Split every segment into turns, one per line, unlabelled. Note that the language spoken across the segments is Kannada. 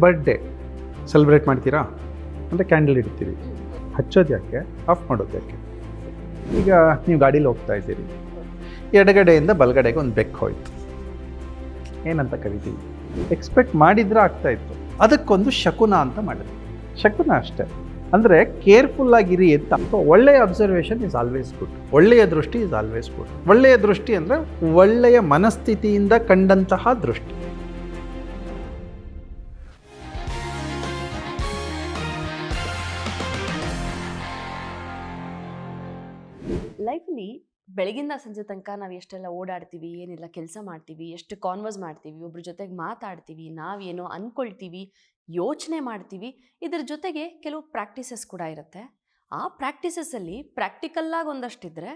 ಬರ್ಡೇ ಸೆಲೆಬ್ರೇಟ್ ಮಾಡ್ತೀರಾ ಅಂದರೆ ಕ್ಯಾಂಡಲ್ ಇಡ್ತೀರಿ. ಹಚ್ಚೋದು ಯಾಕೆ, ಆಫ್ ಮಾಡೋದು ಯಾಕೆ? ಈಗ ನೀವು ಗಾಡೀಲಿ ಹೋಗ್ತಾ ಇದ್ದೀರಿ, ಎಡಗಡೆಯಿಂದ ಬಲಗಡೆಗೆ ಒಂದು ಬೆಕ್ಕು ಹೋಯ್ತು, ಏನಂತ ಕರಿತೀವಿ? ಎಕ್ಸ್ಪೆಕ್ಟ್ ಮಾಡಿದ್ರೆ ಆಗ್ತಾಯಿತ್ತು, ಅದಕ್ಕೊಂದು ಶಕುನ ಅಂತ ಮಾಡಿದ್ವಿ. ಶಕುನ ಅಷ್ಟೇ. ಅಂದರೆ ಕೇರ್ಫುಲ್ಲಾಗಿರಿ ಅಂತ. ಒಳ್ಳೆಯ ಅಬ್ಸರ್ವೇಷನ್ ಈಸ್ ಆಲ್ವೇಸ್ ಗುಡ್. ಒಳ್ಳೆಯ ದೃಷ್ಟಿ ಈಸ್ ಆಲ್ವೇಸ್ ಗುಡ್. ಒಳ್ಳೆಯ ದೃಷ್ಟಿ ಅಂದರೆ ಒಳ್ಳೆಯ ಮನಸ್ಥಿತಿಯಿಂದ ಕಂಡಂತಹ ದೃಷ್ಟಿ.
ಲೈಫಲ್ಲಿ ಬೆಳಗಿಂದ ಸಂಜೆ ತನಕ ನಾವು ಎಷ್ಟೆಲ್ಲ ಓಡಾಡ್ತೀವಿ, ಏನೆಲ್ಲ ಕೆಲಸ ಮಾಡ್ತೀವಿ, ಎಷ್ಟು ಕಾನ್ವರ್ಸ್ ಮಾಡ್ತೀವಿ, ಒಬ್ರ ಜೊತೆಗೆ ಮಾತಾಡ್ತೀವಿ, ನಾವೇನೋ ಅಂದ್ಕೊಳ್ತೀವಿ, ಯೋಚನೆ ಮಾಡ್ತೀವಿ. ಇದ್ರ ಜೊತೆಗೆ ಕೆಲವು ಪ್ರಾಕ್ಟೀಸಸ್ ಕೂಡ ಇರುತ್ತೆ. ಆ ಪ್ರಾಕ್ಟೀಸಸ್ಸಲ್ಲಿ ಪ್ರಾಕ್ಟಿಕಲ್ಲಾಗಿ ಒಂದಷ್ಟಿದ್ರೆ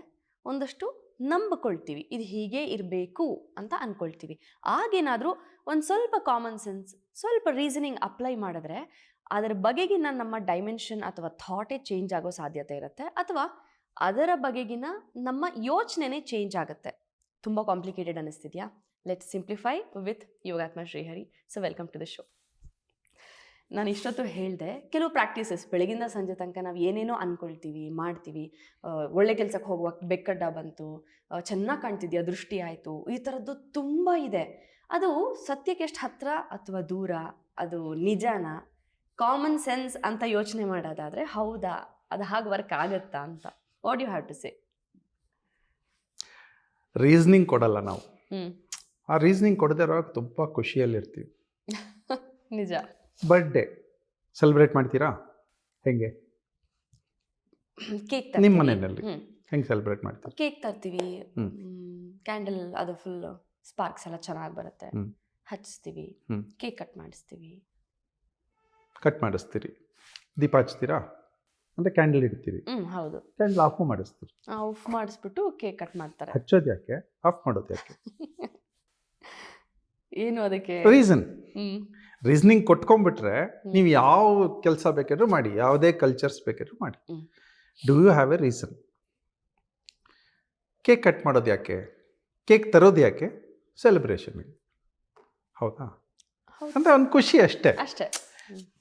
ಒಂದಷ್ಟು ನಂಬಿಕೊಳ್ತೀವಿ, ಇದು ಹೀಗೆ ಇರಬೇಕು ಅಂತ ಅಂದ್ಕೊಳ್ತೀವಿ. ಆಗೇನಾದರೂ ಒಂದು ಸ್ವಲ್ಪ ಕಾಮನ್ ಸೆನ್ಸ್, ಸ್ವಲ್ಪ ರೀಸನಿಂಗ್ ಅಪ್ಲೈ ಮಾಡಿದ್ರೆ ಅದರ ಬಗೆಗಿನ ನಮ್ಮ ಡೈಮೆನ್ಷನ್ ಅಥವಾ ಥಾಟೇ ಚೇಂಜ್ ಆಗೋ ಸಾಧ್ಯತೆ ಇರುತ್ತೆ, ಅಥವಾ ಅದರ ಬಗೆಗಿನ ನಮ್ಮ ಯೋಚನೆನೇ ಚೇಂಜ್ ಆಗುತ್ತೆ. ತುಂಬ ಕಾಂಪ್ಲಿಕೇಟೆಡ್ ಅನ್ನಿಸ್ತಿದೆಯಾ? Let's simplify with Yogatma Srihari. So welcome to the show. ನಾನು ಇಷ್ಟೊತ್ತು ಹೇಳಿದೆ, ಕೆಲವು ಪ್ರಾಕ್ಟೀಸಸ್ ಬೆಳಗಿಂದ ಸಂಜೆ ತನಕ ನಾವು ಏನೇನೋ ಅಂದ್ಕೊಳ್ತೀವಿ, ಮಾಡ್ತೀವಿ. ಒಳ್ಳೆ ಕೆಲಸಕ್ಕೆ ಹೋಗುವಾಗ ಬೆಕ್ಕಡ್ಡ ಬಂತು, ಚೆನ್ನಾಗಿ ಕಾಣ್ತಿದ್ಯಾ, ದೃಷ್ಟಿ ಆಯಿತು, ಈ ಥರದ್ದು ತುಂಬ ಇದೆ. ಅದು ಸತ್ಯಕ್ಕೆ ಎಷ್ಟು ಹತ್ತಿರ ಅಥವಾ ದೂರ, ಅದು ನಿಜಾನ, ಕಾಮನ್ ಸೆನ್ಸ್ ಅಂತ ಯೋಚನೆ ಮಾಡೋದಾದರೆ ಹೌದಾ, ಅದು ಹಾಗೆ ವರ್ಕ್ ಆಗುತ್ತಾ ಅಂತ. What you have to say?
Reasoning ಕೊಡಲ್ಲ ನಾವು. ಆ ರೀಸನಿಂಗ್ ಕೊಡದೇ ಇರೋವಾಗ ತುಂಬ ಖುಷಿಯಲ್ಲಿರ್ತೀವಿ.
ನಿಜ.
ಬರ್ಡೇ ಸೆಲೆಬ್ರೇಟ್ ಮಾಡ್ತೀರಾ? ಹೆಂಗೆ?
ಕೇಕ್
ನಿಮ್ಮ ಮನೆಯಲ್ಲಿ ಹೆಂಗೆ ಸೆಲೆಬ್ರೇಟ್ ಮಾಡ್ತೀವಿ?
ಕೇಕ್ ತರ್ತೀವಿ, ಕ್ಯಾಂಡಲ್ ಅದು ಫುಲ್ ಸ್ಪಾರ್ಕ್ಸ್ ಎಲ್ಲ ಚೆನ್ನಾಗಿ ಬರುತ್ತೆ, ಹಚ್ಚಿಸ್ತೀವಿ, ಕೇಕ್ ಕಟ್ ಮಾಡಿಸ್ತೀವಿ.
ಕಟ್ ಮಾಡಿಸ್ತೀರಿ, ದೀಪ ಹಚ್ತೀರಾ ಅಂದರೆ ಕ್ಯಾಂಡಲ್ ಇಡ್ತೀರಿ.
ಹೌದು.
ಕ್ಯಾಂಡಲ್ ಆಫ್ ಮಾಡಿಸ್ತೀರಿ.
ಆಫ್ ಮಾಡಿಸ್ಬಿಟ್ಟು ಕೇಕ್ ಕಟ್ ಮಾಡ್ತಾರೆ.
ಹಚ್ಚೋದು ಯಾಕೆ, ಆಫ್ ಮಾಡೋದು ಯಾಕೆ?
ಏನು ಅದಕ್ಕೆ
ರೀಸನ್. ರೀಸನಿಂಗ್ ಕೊಟ್ಕೊಂಡ್ಬಿಟ್ರೆ ನೀವು ಯಾವ ಕೆಲಸ ಬೇಕಾದ್ರೂ ಮಾಡಿ, ಯಾವುದೇ ಕಲ್ಚರ್ಸ್ ಬೇಕಾದ್ರೂ ಮಾಡಿ. Do you have a reason? Cake cut ಮಾಡೋದು ಯಾಕೆ, ಕೇಕ್ ತರೋದು ಯಾಕೆ? ಸೆಲೆಬ್ರೇಷನ್. ಹೌದಾ? ಅಂದರೆ ಒಂದು ಖುಷಿ ಅಷ್ಟೇ.
ಅಷ್ಟೇ.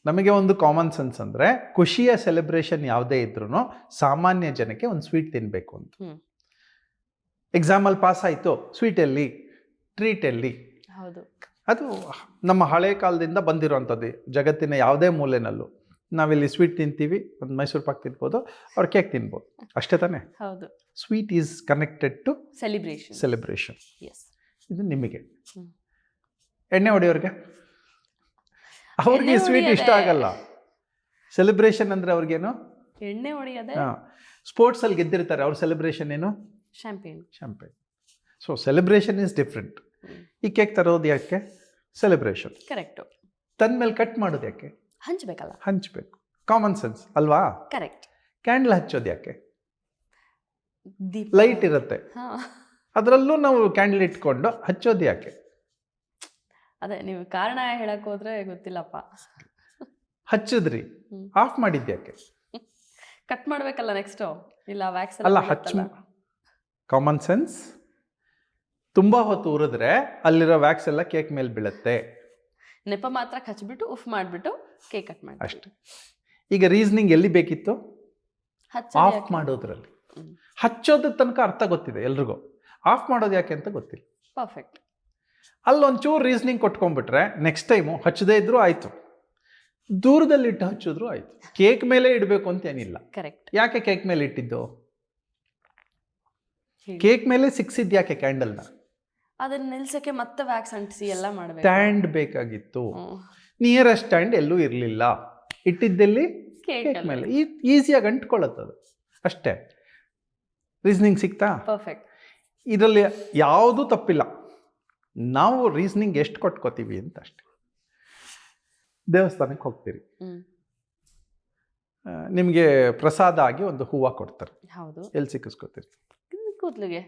ನಮಗೆ ಒಂದು ಕಾಮನ್ ಸೆನ್ಸ್ ಅಂದರೆ ಖುಷಿಯ ಸೆಲೆಬ್ರೇಷನ್ ಯಾವುದೇ ಇದ್ರೂ ಸಾಮಾನ್ಯ ಜನಕ್ಕೆ ಒಂದು ಸ್ವೀಟ್ ತಿನ್ನಬೇಕು ಅಂತ. ಎಕ್ಸಾಮಲ್ಲಿ ಪಾಸ್ ಆಯಿತು, ಸ್ವೀಟಲ್ಲಿ, ಟ್ರೀಟಲ್ಲಿ.
ಹೌದು.
ಅದು ನಮ್ಮ ಹಳೆ ಕಾಲದಿಂದ ಬಂದಿರೋವಂಥದ್ದು. ಜಗತ್ತಿನ ಯಾವುದೇ ಮೂಲೆನಲ್ಲೂ ನಾವಿಲ್ಲಿ ಸ್ವೀಟ್ ತಿಂತೀವಿ, ಒಂದು ಮೈಸೂರು ಪಾಕ್ ತಿನ್ಬೋದು, ಅವ್ರು ಕೇಕ್ ತಿನ್ಬೋದು, ಅಷ್ಟೇ ತಾನೇ?
ಹೌದು.
Sweet is connected to celebration. ಇದು ನಿಮಗೆ. ಎಣ್ಣೆ ಹೊಡೆಯೋರಿಗೆ ಅವ್ರಿಗೆ ಸ್ವೀಟ್ ಇಷ್ಟ ಆಗಲ್ಲ. ಸೆಲೆಬ್ರೇಷನ್ ಅಂದರೆ ಅವ್ರಿಗೇನು?
ಎಣ್ಣೆ ಹೊಡೆಯೋದೆ.
ಸ್ಪೋರ್ಟ್ಸಲ್ಲಿ ಗೆದ್ದಿರ್ತಾರೆ, ಅವ್ರ ಸೆಲೆಬ್ರೇಷನ್ ಏನು? Champagne. So celebration is different. ಈ ಕೇಕ್ ತರೋದು ಯಾಕೆ? ಸೆಲೆಬ್ರೇಷನ್.
ಕರೆಕ್ಟು.
ತಂದ್ಮೇಲೆ ಕಟ್ ಮಾಡೋದು ಯಾಕೆ?
ಹಂಚ್ಬೇಕಲ್ಲ.
ಹಂಚ್ಬೇಕು. ಕಾಮನ್ ಸೆನ್ಸ್ ಅಲ್ವಾ?
ಕರೆಕ್ಟ್.
ಕ್ಯಾಂಡಲ್ ಹಚ್ಚೋದು ಯಾಕೆ? ಲೈಟ್ ಇರುತ್ತೆ, ಅದರಲ್ಲೂ ನಾವು ಕ್ಯಾಂಡಲ್ ಇಟ್ಕೊಂಡು ಹಚ್ಚೋದು ಯಾಕೆ?
ಅದೇ, ನೀವು ಕಾರಣ ಹೇಳಕ್ ಹೋದ್ರೆ ಗೊತ್ತಿಲ್ಲಪ್ಪ.
ಹಚ್ಚಿದ್ರಿ, ಆಫ್ ಮಾಡಿದ್ದು ಯಾಕೆ?
ಕಟ್ ಮಾಡ್ಬೇಕಲ್ಲ ನೆಕ್ಸ್ಟು. ಇಲ್ಲ ವ್ಯಾಕ್ಸ್
ಅಲ್ಲ, ಕಾಮನ್ ಸೆನ್ಸ್. ತುಂಬ ಹೊತ್ತು ಉರಿದ್ರೆ ಅಲ್ಲಿರೋ ವ್ಯಾಕ್ಸ್ ಎಲ್ಲ ಕೇಕ್ ಮೇಲೆ ಬೀಳುತ್ತೆ.
ನೆಪ ಮಾತ್ರ ಹಚ್ಬಿಟ್ಟು ಉಫ್ ಮಾಡಿಬಿಟ್ಟು ಕೇಕ್ ಕಟ್ ಮಾಡಿ
ಅಷ್ಟೇ. ಈಗ ರೀಸನಿಂಗ್ ಎಲ್ಲಿ ಬೇಕಿತ್ತು? ಆಫ್ ಮಾಡೋದ್ರಲ್ಲಿ. ಹಚ್ಚೋದ್ರ ತನಕ ಅರ್ಥ ಗೊತ್ತಿದೆ ಎಲ್ರಿಗೂ, ಆಫ್ ಮಾಡೋದು ಯಾಕೆ ಅಂತ ಗೊತ್ತಿಲ್ಲ.
ಪರ್ಫೆಕ್ಟ್.
ಅಲ್ಲೊಂಚೂರು ರೀಸನಿಂಗ್ ಕೊಟ್ಕೊಂಡ್ಬಿಟ್ರೆ ನೆಕ್ಸ್ಟ್ ಟೈಮು ಹಚ್ಚದೇ ಇದ್ರೂ ಆಯಿತು, ದೂರದಲ್ಲಿಟ್ಟು ಹಚ್ಚಿದ್ರು ಆಯಿತು. ಕೇಕ್ ಮೇಲೆ ಇಡಬೇಕು ಅಂತ ಏನಿಲ್ಲ.
ಕರೆಕ್ಟ್.
ಯಾಕೆ ಕೇಕ್ ಮೇಲೆ ಇಟ್ಟಿದ್ದು? ಕೇಕ್ ಮೇಲೆ ಸಿಕ್ಸಿದ್ದು ಯಾಕೆ ಕ್ಯಾಂಡಲ್ನ?
ಅದನ್ನ ನಿಲ್ಸಕ್ಕೆ ಮತ್ತೆ ವ್ಯಾಕ್ಸ್ ಅಂಟಿಸಿ ಎಲ್ಲ ಮಾಡಬೇಕು.
ಸ್ಟ್ಯಾಂಡ್ ಬೇಕಾಗಿತ್ತು. ನಿಯರೆಸ್ಟ್ ಸ್ಟ್ಯಾಂಡ್ ಎಲ್ಲೂ ಇರಲಿಲ್ಲ, ಇಟ್ಟಿದ್ದಲ್ಲಿ ಕೇಕ್ ಮೇಲೆ ಈಸಿಯಾಗಿ ಅಂಟ್ಕೊಳ್ಳುತ್ತದು, ಅಷ್ಟೇ. ರೀಸನಿಂಗ್ ಸಿಗ್ತಾ?
ಪರ್ಫೆಕ್ಟ್.
ಇದರಲ್ಲಿ ಯಾವುದೂ ತಪ್ಪಿಲ್ಲ, ನಾವು ರೀಸನಿಂಗ್ ಎಷ್ಟು ಕೊಟ್ಕೋತೀವಿ ಅಂತ ಅಷ್ಟೇ. ದೇವಸ್ಥಾನಕ್ಕೆ ಹೋಗ್ತೀರಿ, ನಿಮಗೆ ಪ್ರಸಾದ ಆಗಿ ಒಂದು ಹೂವು ಕೊಡ್ತಾರೆ.
ಹೌದು.
ಎಲ್ಲಿ ಸಿಕ್ಕಿಸ್ಕೋತೀರಿ?
ಕೂದಲಿಗೆ.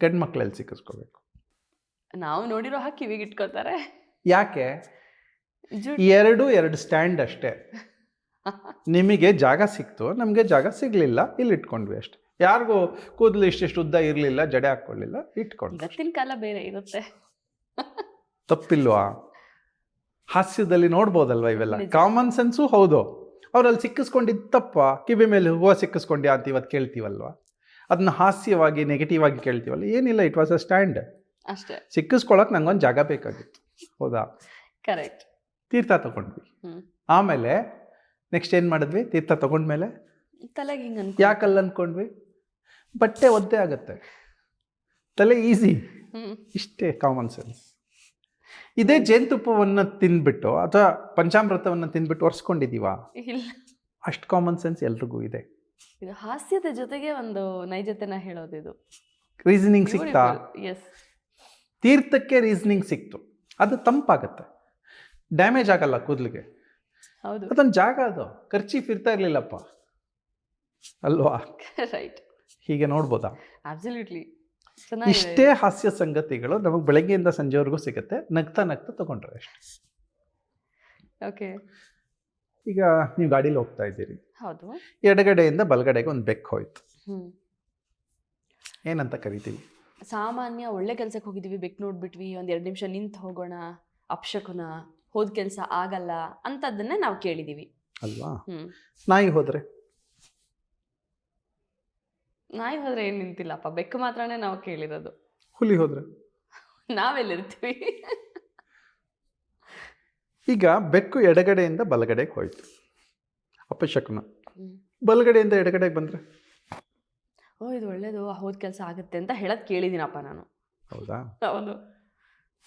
ಗಂಡು ಮಕ್ಳು ಎಲ್ಲಿ ಸಿಕ್ಕಿಸ್ಕೋಬೇಕು?
ನಾವು ನೋಡಿರೋ ಹಾಕಿ ಕಿವಿಗೆ ಇಟ್ಕೋತಾರೆ.
ಯಾಕೆ? ಎರಡು ಸ್ಟ್ಯಾಂಡ್ ಅಷ್ಟೇ. ನಿಮಗೆ ಜಾಗ ಸಿಕ್ತು, ನಮಗೆ ಜಾಗ ಸಿಗಲಿಲ್ಲ, ಇಲ್ಲಿ ಇಟ್ಕೊಂಡ್ವಿ ಅಷ್ಟೇ. ಯಾರಿಗೂ ಕೂದಲು ಇಷ್ಟಿಷ್ಟು ಉದ್ದ ಇರಲಿಲ್ಲ, ಜಡೆ ಹಾಕ್ಕೊಳ್ಳಿಲ್ಲ, ಇಟ್ಕೊಂಡು.
ಇವತ್ತಿನ ಕಾಲ ಬೇರೆ ಇರುತ್ತೆ.
ತಪ್ಪಿಲ್ವಾ? ಹಾಸ್ಯದಲ್ಲಿ ನೋಡ್ಬೋದಲ್ವ ಇವೆಲ್ಲ.
ನಿಜ.
ಕಾಮನ್ ಸೆನ್ಸು ಹೌದು. ಅವ್ರಲ್ಲಿ ಸಿಕ್ಕಿಸ್ಕೊಂಡಿದ್ದಪ್ಪ, ಕಿವಿ ಮೇಲೆ ಹೂವು ಸಿಕ್ಕಿಸ್ಕೊಂಡ್ಯಾ ಅಂತ ಇವತ್ತು ಕೇಳ್ತೀವಲ್ವ, ಅದನ್ನ ಹಾಸ್ಯವಾಗಿ ನೆಗೆಟಿವ್ ಆಗಿ ಕೇಳ್ತೀವಲ್ಲ. ಏನಿಲ್ಲ, ಇಟ್ ವಾಸ್ ಅ ಸ್ಟ್ಯಾಂಡ್.
ಅಷ್ಟೇ.
ಸಿಕ್ಕಿಸ್ಕೊಳಕ್ಕೆ ನಂಗೊಂದು ಜಾಗ ಬೇಕಾಗಿತ್ತು, ಹೌದಾ.
ಕರೆಕ್ಟ್.
ತೀರ್ಥ ತಗೊಂಡ್ವಿ. ಆಮೇಲೆ ನೆಕ್ಸ್ಟ್ ಏನು ಮಾಡಿದ್ವಿ? ತೀರ್ಥ ತಗೊಂಡ್ಮೇಲೆ
ತಲೆಗೆ ಹಿಂಗೆ
ಯಾಕಲ್ಲ ಅಂದ್ಕೊಂಡ್ವಿ? ಬಟ್ಟೆ ಒದ್ದೆ ಆಗುತ್ತೆ, ತಲೆ ಈಸಿ. ಇಷ್ಟೇ ಕಾಮನ್ ಸೆನ್ಸ್. ಇದೇ ಜೇನುತುಪ್ಪವನ್ನು ತಿಂದ್ಬಿಟ್ಟು ಅಥವಾ ಪಂಚಾಮೃತವನ್ನು ತಿಂದ್ಬಿಟ್ಟು ಒರೆಸ್ಕೊಂಡಿದ್ದೀವ?
ಇಲ್ಲ.
ಅಷ್ಟು ಕಾಮನ್ ಸೆನ್ಸ್ ಎಲ್ರಿಗೂ ಇದೆ.
ಇದು ಹಾಸ್ಯದ ಜೊತೆಗೆ ಒಂದು ನೈಜತೆನ ಹೇಳೋದು. ಇದು
ರೀಸನಿಂಗ್ ಸಿಕ್ತಾ?
ಎಸ್.
ತೀರ್ಥಕ್ಕೆ ರೀಸನಿಂಗ್ ಸಿಕ್ತು, ಅದು ತಂಪಾಗತ್ತೆ, ಡ್ಯಾಮೇಜ್ ಆಗಲ್ಲ ಕೂದಲಿಗೆ.
ಹೌದು.
ಅದೊಂದು ಜಾಗ, ಅದು ಖರ್ಚೀಫ್ ಇರ್ತಾ ಇರಲಿಲ್ಲಪ್ಪ ಅಲ್ವಾ.
ರೈಟ್.
ಹೀಗೆ ನೋಡ್ಬೋದಾ?
ಅಬ್ಸಲ್ಯೂಟ್ಲಿ.
ಇಷ್ಟೇ ಹಾಸ್ಯ ಸಂಗತಿಗಳು ನಮಗೆ ಬೆಳಗ್ಗೆಯಿಂದ ಸಂಜೆವರೆಗೂ ಸಿಗುತ್ತೆ, ನಗ್ತಾ ನಗ್ತಾ ತಗೊಂಡ್ರೆ ಅಷ್ಟೇ.
ಓಕೆ.
ಈಗ ನೀವು ಗಾಡೀಲಿ ಹೋಗ್ತಾ ಇದ್ದೀರಿ,
ಹೌದು.
ಎಡಗಡೆಯಿಂದ ಬಲಗಡೆಗೆ ಒಂದು ಬೆಕ್ಕು ಹೋಯ್ತು. ಏನಂತ ಕರಿತೀವಿ?
ಸಾಮಾನ್ಯ ಒಳ್ಳೆ ಕೆಲ್ಸಕ್ಕೆ ಹೋಗಿದ್ದೀವಿ, ಬೆಕ್ಕು ನೋಡ್ಬಿಟ್ವಿ, ಒಂದು 2 ನಿಮಿಷ ನಿಂತು ಹೋಗೋಣ, ಅಪಶಕುನ, ಹೋದ ಕೆಲಸ ಆಗಲ್ಲ ಅಂತದನ್ನೇ ನಾವು ಕೇಳಿದೀವಿ
ಅಲ್ವಾ. ನಾಯಿ ಹೋದ್ರೆ?
ನಾಯಿ ಹೋದ್ರೆ ಏನು ನಿಂತಿಲ್ಲಪ್ಪ, ಬೆಕ್ಕು ಮಾತ್ರನೇ ನಾವು ಕೇಳಿರೋದು.
ಹುಲಿ ಹೋದ್ರೆ?
ನಾವೆಲ್ಲಿರ್ತೀವಿ?
ಈಗ ಬೆಕ್ಕು ಎಡಗಡೆಯಿಂದ ಬಲಗಡೆಗೆ ಹೋಯ್ತು, ಅಪಶಕುನ. ಬಲಗಡೆಯಿಂದ ಎಡಗಡೆಗೆ ಬಂದ್ರೆ?
ಓ, ಇದು ಒಳ್ಳೇದು, ಹೋದ ಕೆಲಸ ಆಗುತ್ತೆ ಅಂತ ಹೇಳೋದು ಕೇಳಿದ್ದೀನಪ್ಪ ನಾನು.
ಹೌದಾ?
ಹೌದು.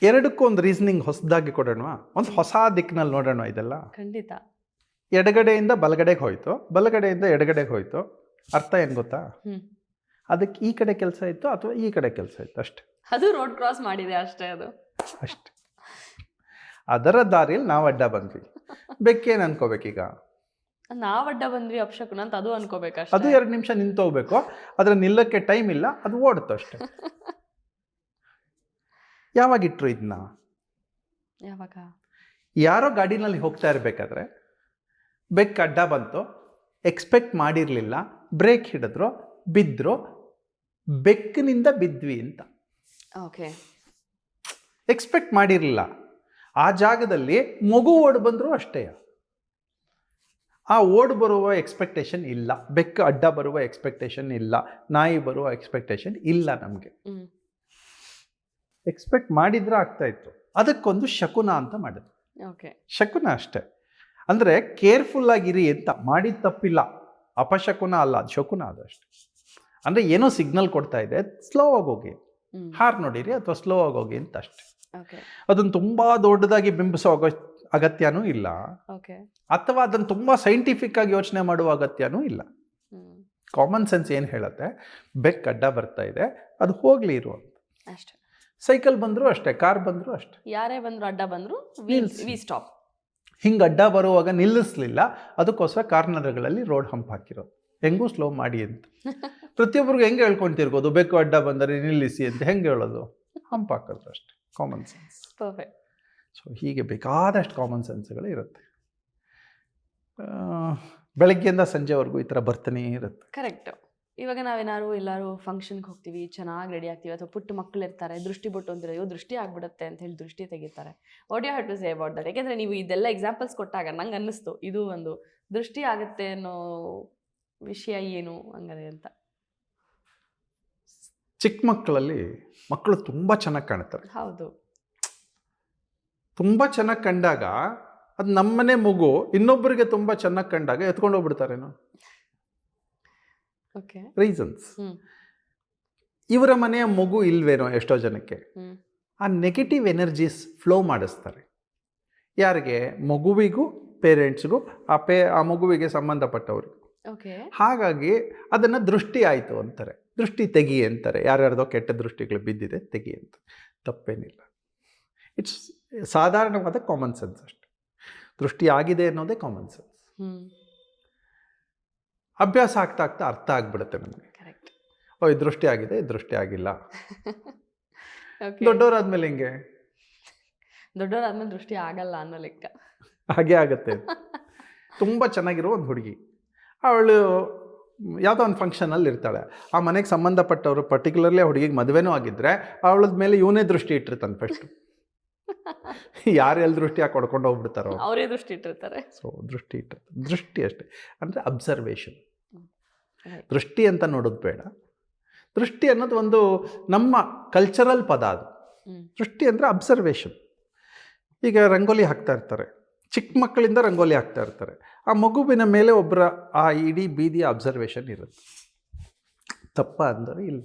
ಎರಡಕ್ಕೂ ಒಂದು ರೀಸನಿಂಗ್ ಹೊಸದಾಗಿ ಕೊಡೋಣ, ಒಂದು ಹೊಸ ದಿಕ್ಕಿನಲ್ಲಿ ನೋಡೋಣ ಇದೆಲ್ಲ.
ಖಂಡಿತ.
ಎಡಗಡೆಯಿಂದ ಬಲಗಡೆಗೆ ಹೋಯ್ತು, ಬಲಗಡೆಯಿಂದ ಎಡಗಡೆಗೆ ಹೋಯ್ತು, ಅರ್ಥ ಏನು ಗೊತ್ತಾ? ಅದಕ್ಕೆ ಈ ಕಡೆ ಕೆಲಸ ಇತ್ತು ಅಥವಾ ಈ ಕಡೆ ಕೆಲಸ ಇತ್ತು ಅಷ್ಟೆ.
ಅದು ರೋಡ್ ಕ್ರಾಸ್ ಮಾಡಿದೆ ಅಷ್ಟೇ. ಅದು
ಅಷ್ಟೆ. ಅದರ ದಾರಿಯಲ್ಲಿ ನಾವು ಅಡ್ಡ ಬಂದ್ವಿ. ಬೆಕ್ಕೇನು ಅನ್ಕೋಬೇಕೀಗ?
ನಾವು ಅಡ್ಡ ಬಂದ್ವಿ ಅಪಶಕುನ ಅಂತ ಅದು ಅನ್ಕೋಬೇಕಷ್ಟೇ.
ಅದು 2 ನಿಮಿಷ ನಿಂತು ಹೋಗ್ಬೇಕು, ಅದ್ರ ನಿಲ್ಲಕ್ಕೆ ಟೈಮ್ ಇಲ್ಲ, ಅದು ಓಡುತ್ತೋ ಅಷ್ಟೆ. ಯಾವಾಗ ಇಟ್ರು ಇದನ್ನ?
ಯಾವಾಗ?
ಯಾರೋ ಗಾಡಿನಲ್ಲಿ ಹೋಗ್ತಾ ಇರಬೇಕಾದ್ರೆ ಬೆಕ್ಕು ಅಡ್ಡ ಬಂತು, ಎಕ್ಸ್ಪೆಕ್ಟ್ ಮಾಡಿರಲಿಲ್ಲ, ಬ್ರೇಕ್ ಹಿಡಿದ್ರು, ಬಿದ್ದರು, ಬೆಕ್ಕಿನಿಂದ ಬಿದ್ವಿ ಅಂತ.
ಓಕೆ.
ಎಕ್ಸ್ಪೆಕ್ಟ್ ಮಾಡಿರಲಿಲ್ಲ. ಆ ಜಾಗದಲ್ಲಿ ಮಗು ಓಡ್ ಬಂದರೂ ಅಷ್ಟೇ, ಆ ಓಡ್ ಬರುವ ಎಕ್ಸ್ಪೆಕ್ಟೇಷನ್ ಇಲ್ಲ, ಬೆಕ್ಕು ಅಡ್ಡ ಬರುವ ಎಕ್ಸ್ಪೆಕ್ಟೇಷನ್ ಇಲ್ಲ, ನಾಯಿ ಬರುವ ಎಕ್ಸ್ಪೆಕ್ಟೇಷನ್ ಇಲ್ಲ. ನಮಗೆ ಎಕ್ಸ್ಪೆಕ್ಟ್ ಮಾಡಿದ್ರೆ ಆಗ್ತಾ ಇತ್ತು. ಅದಕ್ಕೊಂದು ಶಕುನ ಅಂತ ಮಾಡಿದ್ರು.
ಓಕೆ.
ಶಕುನ ಅಷ್ಟೇ. ಅಂದರೆ ಕೇರ್ಫುಲ್ ಆಗಿರಿ ಅಂತ. ಮಾಡಿದ ತಪ್ಪಿಲ್ಲ, ಅಪಶಕುನ ಅಲ್ಲ, ಅದು ಶಕುನ ಅದು ಅಷ್ಟೆ. ಅಂದರೆ ಏನೋ ಸಿಗ್ನಲ್ ಕೊಡ್ತಾ ಇದೆ, ಸ್ಲೋ ಆಗಿ ಹೋಗಿ, ಹಾರ್ ನೋಡಿರಿ ಅಥವಾ ಸ್ಲೋ ಆಗಿ ಹೋಗಿ ಅಂತ ಅಷ್ಟೆ. ಅದನ್ನು ತುಂಬ ದೊಡ್ಡದಾಗಿ ಬಿಂಬಿಸೋ ಅಗತ್ಯನೂ ಇಲ್ಲ, ಅಥವಾ ಅದನ್ನು ತುಂಬ ಸೈಂಟಿಫಿಕ್ ಆಗಿ ಯೋಚನೆ ಮಾಡುವ ಅಗತ್ಯನೂ ಇಲ್ಲ. ಕಾಮನ್ ಸೆನ್ಸ್ ಏನು ಹೇಳುತ್ತೆ? ಬೆಕ್ಕು ಅಡ್ಡ ಬರ್ತಾ ಇದೆ, ಅದು ಹೋಗ್ಲಿ ಇರು ಅಂತ
ಅಷ್ಟೇ.
ಸೈಕಲ್ ಬಂದರೂ ಅಷ್ಟೇ, ಕಾರ್ ಬಂದರೂ ಅಷ್ಟೇ,
ಯಾರೇ ಬಂದರೂ ಅಡ್ಡ ಬಂದರೂ ವಿ ಸ್ಟಾಪ್.
ಹಿಂಗೆ ಅಡ್ಡ ಬರುವಾಗ ನಿಲ್ಲಿಸಲಿಲ್ಲ, ಅದಕ್ಕೋಸ್ಕರ ಕಾರ್ನರ್ಗಳಲ್ಲಿ ರೋಡ್ ಹಂಪ್ ಹಾಕಿರೋದು, ಹೆಂಗೂ ಸ್ಲೋ ಮಾಡಿ ಅಂತ. ಪ್ರತಿಯೊಬ್ಬರಿಗೂ ಹೆಂಗೆ ಹೇಳ್ಕೊಳ್ತಿರ್ಬೋದು, ಬೆಕ್ಕು ಅಡ್ಡ ಬಂದರೆ ನಿಲ್ಲಿಸಿ ಅಂತ ಹೆಂಗೆ ಹೇಳೋದು? ಹಂಪ್ ಹಾಕೋದು ಅಷ್ಟೇ. Common sense.
ಪರ್ಫೆಕ್ಟ್.
ಸೊ ಹೀಗೆ ಬೇಕಾದಷ್ಟು ಕಾಮನ್ ಸೆನ್ಸ್ಗಳು ಇರುತ್ತೆ. ಬೆಳಗ್ಗೆಯಿಂದ ಸಂಜೆವರೆಗೂ ಈ ಥರ ಬರ್ತಾನೇ ಇರುತ್ತೆ.
ಕರೆಕ್ಟು. ಇವಾಗ ನಾವೇನಾದ್ರು ಎಲ್ಲರೂ ಫಂಕ್ಷನ್ಗೆ ಹೋಗ್ತೀವಿ, ಚೆನ್ನಾಗಿ ರೆಡಿ ಆಗ್ತೀವಿ, ಅಥವಾ ಪುಟ್ಟ ಮಕ್ಕಳು ಇರ್ತಾರೆ, ದೃಷ್ಟಿ ಬೊಟ್ಟು ಅಂತೀರ, ಅಯ್ಯೋ ದೃಷ್ಟಿ ಆಗ್ಬಿಡುತ್ತೆ ಅಂತ ಹೇಳಿ ದೃಷ್ಟಿ ತೆಗಿತಾರೆ. What you have to say about that? ಯಾಕೆಂದರೆ ನೀವು ಇದೆಲ್ಲ ಎಕ್ಸಾಂಪಲ್ಸ್ ಕೊಟ್ಟಾಗ ನಂಗೆ ಅನ್ನಿಸ್ತು, ಇದು ಒಂದು ದೃಷ್ಟಿ ಆಗುತ್ತೆ ಅನ್ನೋ ವಿಷಯ ಏನು ಹಂಗಾರೆ ಅಂತ.
ಚಿಕ್ಕ ಮಕ್ಕಳಲ್ಲಿ ಮಕ್ಕಳು ತುಂಬ ಚೆನ್ನಾಗಿ ಕಾಣ್ತಾರೆ.
ಹೌದು.
ತುಂಬ ಚೆನ್ನಾಗಿ ಕಂಡಾಗ ಅದು ನಮ್ಮನೆ ಮಗು ಇನ್ನೊಬ್ಬರಿಗೆ ತುಂಬ ಚೆನ್ನಾಗಿ ಕಂಡಾಗ ಎತ್ಕೊಂಡು ಹೋಗ್ಬಿಡ್ತಾರೇನೋ.
ಓಕೆ.
ರೀಸನ್ಸ್. ಇವರ ಮನೆಯ ಮಗು ಇಲ್ವೇನೋ ಎಷ್ಟೋ ಜನಕ್ಕೆ. ಆ ನೆಗೆಟಿವ್ ಎನರ್ಜೀಸ್ ಫ್ಲೋ ಮಾಡಿಸ್ತಾರೆ. ಯಾರಿಗೆ? ಮಗುವಿಗೂ, ಪೇರೆಂಟ್ಸ್ಗೂ, ಆ ಮಗುವಿಗೆ ಸಂಬಂಧಪಟ್ಟವ್ರಿಗೆ. ಹಾಗಾಗಿ ಅದನ್ನು ದೃಷ್ಟಿ ಆಯಿತು ಅಂತಾರೆ, ದೃಷ್ಟಿ ತೆಗಿ ಅಂತಾರೆ. ಯಾರ್ಯಾರ್ದೋ ಕೆಟ್ಟ ದೃಷ್ಟಿಗಳು ಬಿದ್ದಿದೆ, ತೆಗಿ ಅಂತ. ತಪ್ಪೇನಿಲ್ಲ. ಇಟ್ಸ್ ಸಾಧಾರಣವಾದ ಕಾಮನ್ ಸೆನ್ಸ್ ಅಷ್ಟೆ. ದೃಷ್ಟಿ ಆಗಿದೆ ಅನ್ನೋದೇ ಕಾಮನ್ ಸೆನ್ಸ್. ಅಭ್ಯಾಸ ಆಗ್ತಾ ಆಗ್ತಾ ಅರ್ಥ ಆಗ್ಬಿಡುತ್ತೆ ನಮಗೆ. ಓ, ಈ ದೃಷ್ಟಿ ಆಗಿದೆ, ಈ ದೃಷ್ಟಿ ಆಗಿಲ್ಲ. ದೊಡ್ಡವರಾದ್ಮೇಲೆ ಹಿಂಗೆ,
ದೊಡ್ಡವರಾದ್ಮೇಲೆ ದೃಷ್ಟಿ ಆಗಲ್ಲ ಅನ್ನೋ ಲೆಕ್ಕ.
ಹಾಗೆ ಆಗುತ್ತೆ. ತುಂಬ ಚೆನ್ನಾಗಿರೋ ಒಂದು ಹುಡುಗಿ, ಅವಳು ಯಾವುದೋ ಒಂದು ಫಂಕ್ಷನಲ್ಲಿ ಇರ್ತಾಳೆ. ಆ ಮನೆಗೆ ಸಂಬಂಧಪಟ್ಟವರು, ಪರ್ಟಿಕ್ಯುಲರ್ಲಿ ಆ ಹುಡುಗಿಗೆ ಮದುವೆನೂ ಆಗಿದ್ದರೆ ಅವಳದ ಮೇಲೆ ಇವನೇ ದೃಷ್ಟಿ ಇಟ್ಟಿರ್ತಾನೆ ಫಸ್ಟು. ಯಾರೆಲ್ಲ ದೃಷ್ಟಿ ಹಾಕಿ ಹೊಡ್ಕೊಂಡು ಹೋಗ್ಬಿಡ್ತಾರೋ
ಅವರೇ ದೃಷ್ಟಿ ಇಟ್ಟಿರ್ತಾರೆ.
ಸೊ ದೃಷ್ಟಿ ದೃಷ್ಟಿ ಅಷ್ಟೇ. ಅಂದರೆ ಅಬ್ಸರ್ವೇಷನ್.
Right.
ದೃಷ್ಟಿ ಅಂತ ನೋಡೋದು ಬೇಡ. ದೃಷ್ಟಿ ಅನ್ನೋದು ಒಂದು ನಮ್ಮ ಕಲ್ಚರಲ್ ಪದ ಅದು. ದೃಷ್ಟಿ ಅಂದರೆ ಅಬ್ಸರ್ವೇಷನ್. ಈಗ ರಂಗೋಲಿ ಹಾಕ್ತಾ ಇರ್ತಾರೆ, ಚಿಕ್ಕ ಮಕ್ಕಳಿಂದ ರಂಗೋಲಿ ಹಾಕ್ತಾ ಇರ್ತಾರೆ. ಆ ಮಗುವಿನ ಮೇಲೆ ಒಬ್ಬರ ಆ ಇಡೀ ಬೀದಿಯ ಅಬ್ಸರ್ವೇಷನ್ ಇರುತ್ತೆ. ತಪ್ಪ ಅಂದರೆ ಇಲ್ಲ,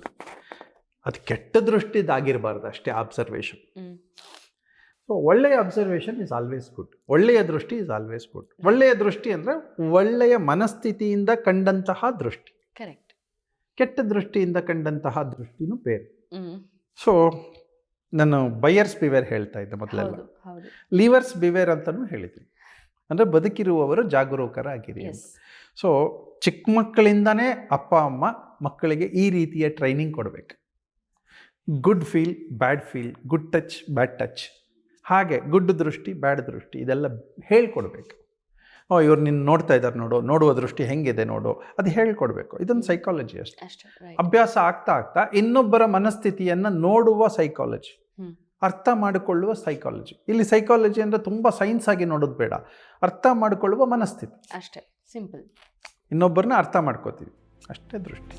ಅದು ಕೆಟ್ಟ ದೃಷ್ಟಿದಾಗಿರಬಾರ್ದು ಅಷ್ಟೇ ಅಬ್ಸರ್ವೇಷನ್. ಸೊ ಒಳ್ಳೆಯ ಅಬ್ಸರ್ವೇಷನ್ ಇಸ್ ಆಲ್ವೇಸ್ ಗುಡ್. ಒಳ್ಳೆಯ ದೃಷ್ಟಿ ಇಸ್ ಆಲ್ವೇಸ್ ಗುಡ್. ಒಳ್ಳೆಯ ದೃಷ್ಟಿ ಅಂದರೆ ಒಳ್ಳೆಯ ಮನಸ್ಥಿತಿಯಿಂದ ಕಂಡಂತಹ ದೃಷ್ಟಿ.
ಕರೆಕ್ಟ್.
ಕೆಟ್ಟ ದೃಷ್ಟಿಯಿಂದ ಕಂಡಂತಹ ದೃಷ್ಟಿನೂ ಬೇರೆ. ಸೊ ನಾನು ಬಯರ್ಸ್ ಬಿವೇರ್ ಹೇಳ್ತಾ ಇದ್ದೆ ಮೊದಲೆಲ್ಲ, ಲೀವರ್ಸ್ ಬಿವೇರ್ ಅಂತಲೂ ಹೇಳಿದ್ದೀನಿ. ಅಂದರೆ ಬದುಕಿರುವವರು ಜಾಗರೂಕರಾಗಿರಿ. ಸೊ ಚಿಕ್ಕ ಮಕ್ಕಳಿಂದನೇ ಅಪ್ಪ ಅಮ್ಮ ಮಕ್ಕಳಿಗೆ ಈ ರೀತಿಯ ಟ್ರೈನಿಂಗ್ ಕೊಡಬೇಕು. Good feel, bad feel, good touch, bad touch, ಹಾಗೆ ಗುಡ್ ದೃಷ್ಟಿ, ಬ್ಯಾಡ್ ದೃಷ್ಟಿ ಇದೆಲ್ಲ ಹೇಳ್ಕೊಡ್ಬೇಕು. ಇವ್ರು ನಿನ್ನ ನೋಡ್ತಾ ಇದ್ದಾರೆ ನೋಡು, ನೋಡುವ ದೃಷ್ಟಿ ಹೆಂಗಿದೆ ನೋಡು, ಅದು ಹೇಳ್ಕೊಡ್ಬೇಕು. ಇದೊಂದು ಸೈಕಾಲಜಿ ಅಷ್ಟೇ. ಅಭ್ಯಾಸ ಆಗ್ತಾ ಆಗ್ತಾ ಇನ್ನೊಬ್ಬರ ಮನಸ್ಥಿತಿಯನ್ನು ನೋಡುವ ಸೈಕಾಲಜಿ, ಅರ್ಥ ಮಾಡಿಕೊಳ್ಳುವ ಸೈಕಾಲಜಿ. ಇಲ್ಲಿ ಸೈಕಾಲಜಿ ಅಂದರೆ ತುಂಬ ಸೈನ್ಸ್ ಆಗಿ ನೋಡೋದು ಬೇಡ, ಅರ್ಥ ಮಾಡಿಕೊಳ್ಳುವ ಮನಸ್ಥಿತಿ
ಅಷ್ಟೇ, ಸಿಂಪಲ್.
ಇನ್ನೊಬ್ಬರನ್ನ ಅರ್ಥ ಮಾಡ್ಕೋತೀವಿ ಅಷ್ಟೇ ದೃಷ್ಟಿ.